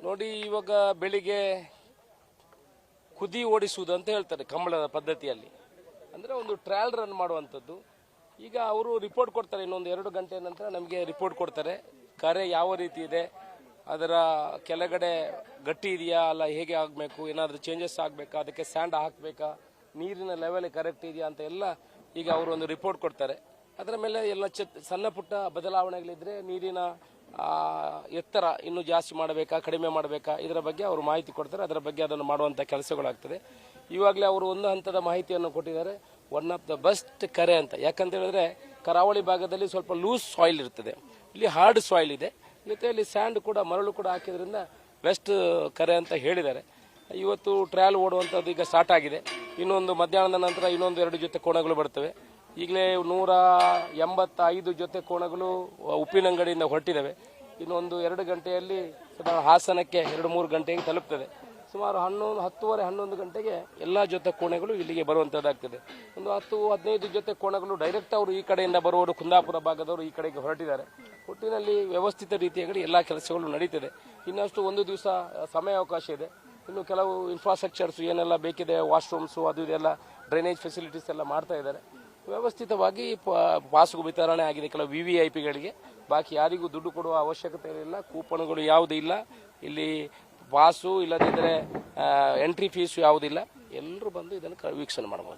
ನೋಡಿ, ಇವಾಗ ಬೆಳಿಗ್ಗೆ ಕುದಿ ಓಡಿಸುವುದು ಅಂತ ಹೇಳ್ತಾರೆ ಕಂಬಳದ ಪದ್ಧತಿಯಲ್ಲಿ. ಅಂದರೆ ಒಂದು ಟ್ರಯಲ್ ರನ್ ಮಾಡುವಂಥದ್ದು. ಈಗ ಅವರು ರಿಪೋರ್ಟ್ ಕೊಡ್ತಾರೆ, ಇನ್ನೊಂದು 2 ಗಂಟೆ ನಂತರ ನಮಗೆ ರಿಪೋರ್ಟ್ ಕೊಡ್ತಾರೆ. ಕರೆ ಯಾವ ರೀತಿ ಇದೆ, ಅದರ ಕೆಳಗಡೆ ಗಟ್ಟಿ ಇದೆಯಾ ಅಲ್ಲ, ಹೇಗೆ ಆಗಬೇಕು, ಏನಾದರೂ ಚೇಂಜಸ್ ಆಗಬೇಕಾ, ಅದಕ್ಕೆ ಸ್ಯಾಂಡ್ ಹಾಕಬೇಕಾ, ನೀರಿನ ಲೆವೆಲ್ ಕರೆಕ್ಟ್ ಇದೆಯಾ ಅಂತ ಎಲ್ಲ ಈಗ ಅವರು ಒಂದು ರಿಪೋರ್ಟ್ ಕೊಡ್ತಾರೆ. ಅದರ ಮೇಲೆ ಎಲ್ಲ ಸಣ್ಣ ಪುಟ್ಟ ಬದಲಾವಣೆಗಳಿದ್ರೆ ನೀರಿನ ಎತ್ತರ ಇನ್ನೂ ಜಾಸ್ತಿ ಮಾಡಬೇಕಾ, ಕಡಿಮೆ ಮಾಡಬೇಕಾ, ಇದರ ಬಗ್ಗೆ ಅವರು ಮಾಹಿತಿ ಕೊಡ್ತಾರೆ. ಅದರ ಬಗ್ಗೆ ಅದನ್ನು ಮಾಡುವಂಥ ಕೆಲಸಗಳಾಗ್ತದೆ. ಇವಾಗಲೇ ಅವರು ಒಂದು ಹಂತದ ಮಾಹಿತಿಯನ್ನು ಕೊಟ್ಟಿದ್ದಾರೆ, ಒನ್ ಆಫ್ ದ ಬೆಸ್ಟ್ ಕರೆ ಅಂತ. ಯಾಕಂತ ಹೇಳಿದ್ರೆ ಕರಾವಳಿ ಭಾಗದಲ್ಲಿ ಸ್ವಲ್ಪ ಲೂಸ್ ಸಾಯಿಲ್ ಇರ್ತದೆ, ಇಲ್ಲಿ ಹಾರ್ಡ್ ಸಾಯಿಲ್ ಇದೆ, ಜೊತೆಯಲ್ಲಿ ಸ್ಯಾಂಡ್ ಕೂಡ ಮರಳು ಕೂಡ ಹಾಕಿದ್ರಿಂದ ಬೆಸ್ಟ್ ಕರೆ ಅಂತ ಹೇಳಿದ್ದಾರೆ. ಇವತ್ತು ಟ್ರಯಲ್ ಓಡುವಂಥದ್ದು ಈಗ ಸ್ಟಾರ್ಟ್ ಆಗಿದೆ. ಇನ್ನೊಂದು ಮಧ್ಯಾಹ್ನದ ನಂತರ ಇನ್ನೊಂದು 2 ಜೊತೆ ಕೋಣಗಳು ಬರ್ತವೆ. ಈಗಲೇ 185 ಜೊತೆ ಕೋಣಗಳು ಉಪ್ಪಿನಂಗಡಿಯಿಂದ ಹೊರಟಿದ್ದಾವೆ. ಇನ್ನೊಂದು 2 ಗಂಟೆಯಲ್ಲಿ ಹಾಸನಕ್ಕೆ 2-3 ಗಂಟೆಗೆ ತಲುಪ್ತದೆ. ಸುಮಾರು 10:30-11 ಗಂಟೆಗೆ ಎಲ್ಲ ಜೊತೆ ಕೋಣೆಗಳು ಇಲ್ಲಿಗೆ ಬರುವಂಥದ್ದಾಗ್ತದೆ. ಒಂದು 10-15 ಜೊತೆ ಕೋಣಗಳು ಡೈರೆಕ್ಟ್ ಅವರು ಈ ಕಡೆಯಿಂದ ಬರುವವರು, ಕುಂದಾಪುರ ಭಾಗದವರು ಈ ಕಡೆಗೆ ಹೊರಟಿದ್ದಾರೆ. ಒಟ್ಟಿನಲ್ಲಿ ವ್ಯವಸ್ಥಿತ ರೀತಿಯಾಗಿ ಎಲ್ಲ ಕೆಲಸಗಳು ನಡೀತದೆ. ಇನ್ನಷ್ಟು 1 ದಿವಸ ಸಮಯಾವಕಾಶ ಇದೆ. ಇನ್ನು ಕೆಲವು ಇನ್ಫ್ರಾಸ್ಟ್ರಕ್ಚರ್ಸ್ ಏನೆಲ್ಲ ಬೇಕಿದೆ, ವಾಶ್ರೂಮ್ಸು, ಅದು ಇದೆಲ್ಲ ಡ್ರೈನೇಜ್ ಫೆಸಿಲಿಟೀಸ್ ಎಲ್ಲ ಮಾಡ್ತಾ ಇದ್ದಾರೆ. ವ್ಯವಸ್ಥಿತವಾಗಿ ಪಾಸ್ಗೂ ವಿತರಣೆ ಆಗಿದೆ ಕೆಲವು VVIPಗಳಿಗೆ. ಬಾಕಿ ಯಾರಿಗೂ ದುಡ್ಡು ಕೊಡುವ ಅವಶ್ಯಕತೆ ಇಲ್ಲ, ಕೂಪನ್ಗಳು ಯಾವುದೂ ಇಲ್ಲ. ಇಲ್ಲಿ ಪಾಸು ಇಲ್ಲದಿದ್ದರೆ ಎಂಟ್ರಿ ಫೀಸು ಯಾವುದಿಲ್ಲ. ಎಲ್ಲರೂ ಬಂದು ಇದನ್ನು ವೀಕ್ಷಣೆ ಮಾಡಬಹುದು.